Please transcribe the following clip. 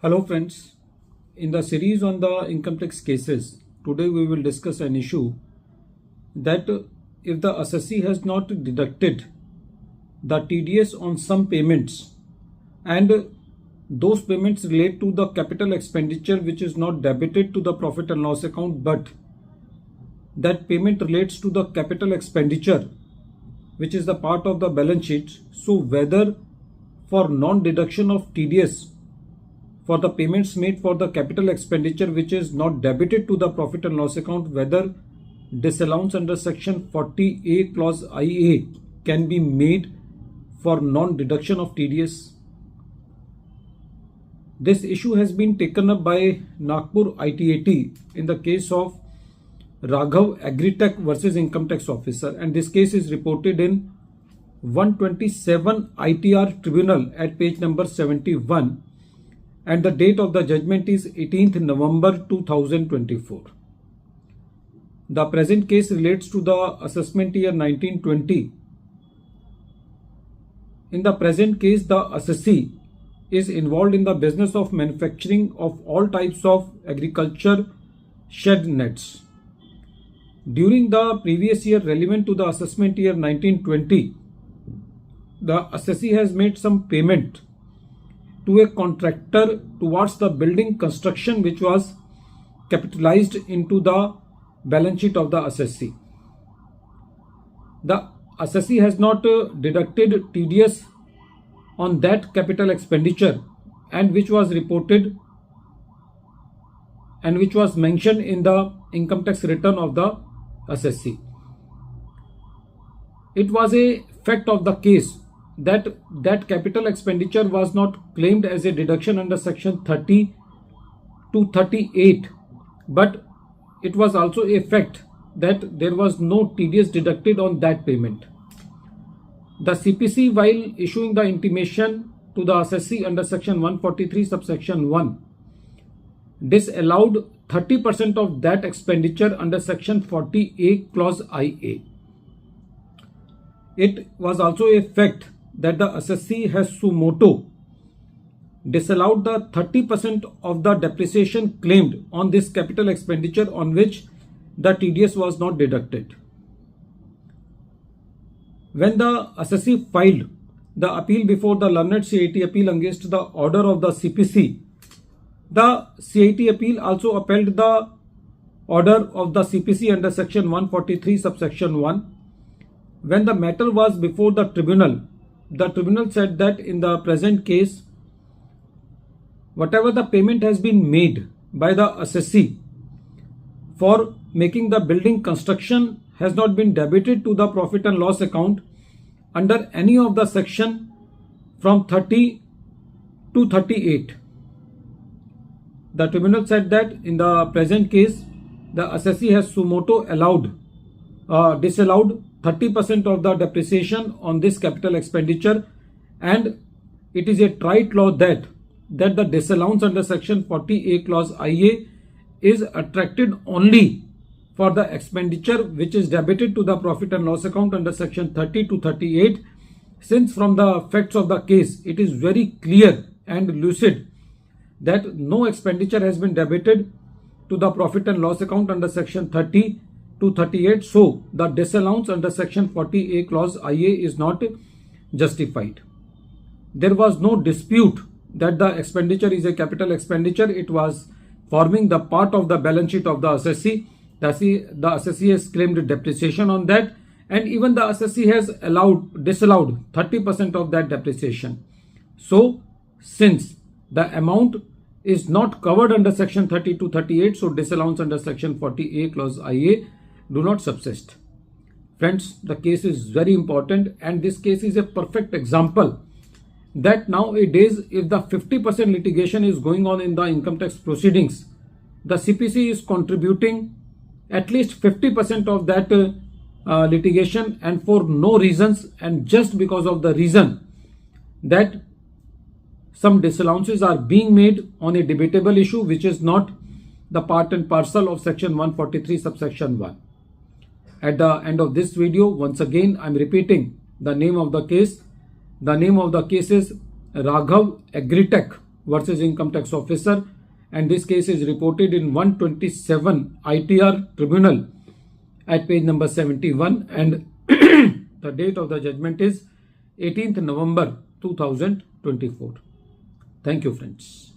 Hello friends, in the series on the income tax cases, today we will discuss an issue that if the assessee has not deducted the TDS on some payments and those payments relate to the capital expenditure which is not debited to the profit and loss account, but that payment relates to the capital expenditure which is the part of the balance sheet. So whether for non-deduction of TDS for the payments made for the capital expenditure which is not debited to the profit and loss account, whether disallowance under section 40A clause IA can be made for non-deduction of TDS. This issue has been taken up by Nagpur ITAT in the case of Raghav Agritech versus Income Tax Officer, and this case is reported in 127 ITR Tribunal at page number 71, and the date of the judgment is 18th November 2024. The present case relates to the assessment year 1920. In the present case, the assessee is involved in the business of manufacturing of all types of agriculture shed nets. During the previous year relevant to the assessment year 1920, the assessee has made some payment to a contractor towards the building construction which was capitalized into the balance sheet of the assessee. The assessee has not deducted TDS on that capital expenditure and which was reported and which was mentioned in the income tax return of the assessee. It was a fact of the case that capital expenditure was not claimed as a deduction under section 30 to 38, but it was also a fact that there was no TDS deducted on that payment. The CPC, while issuing the intimation to the assessee under section 143 subsection 1, disallowed 30% of that expenditure under section 40A clause IA. It was also a fact that the assessee has suo motu disallowed the 30% of the depreciation claimed on this capital expenditure on which the TDS was not deducted. When the assessee filed the appeal before the learned CIT appeal against the order of the CPC, the CIT appeal also upheld the order of the CPC under section 143 subsection 1. When the matter was before the tribunal said that in the present case, whatever the payment has been made by the assessee for making the building construction has not been debited to the profit and loss account under any of the section from 30 to 38. The tribunal said that in the present case, the assessee has suo motu disallowed 30% of the depreciation on this capital expenditure, and it is a trite law that the disallowance under section 40A clause IA is attracted only for the expenditure which is debited to the profit and loss account under section 30 to 38, since from the facts of the case it is very clear and lucid that no expenditure has been debited to the profit and loss account under section 30 to 38. So the disallowance under section 40A clause IA is not justified. There was no dispute that the expenditure is a capital expenditure. It was forming the part of the balance sheet of the assessee. The assessee has claimed depreciation on that, and even the assessee has disallowed 30% of that depreciation. So since the amount is not covered under section 30 to 38, so disallowance under section 40A clause IA do not subsist. Friends, the case is very important, and this case is a perfect example that nowadays if the 50% litigation is going on in the income tax proceedings, the CPC is contributing at least 50% of that litigation, and for no reasons, and just because of the reason that some disallowances are being made on a debatable issue which is not the part and parcel of section 143 subsection 1. At the end of this video, once again I am repeating the name of the case. The name of the case is Raghav Agritech versus income tax officer, and this case is reported in 127 ITR Tribunal at page number 71, and the date of the judgment is 18th November 2024. Thank you, friends.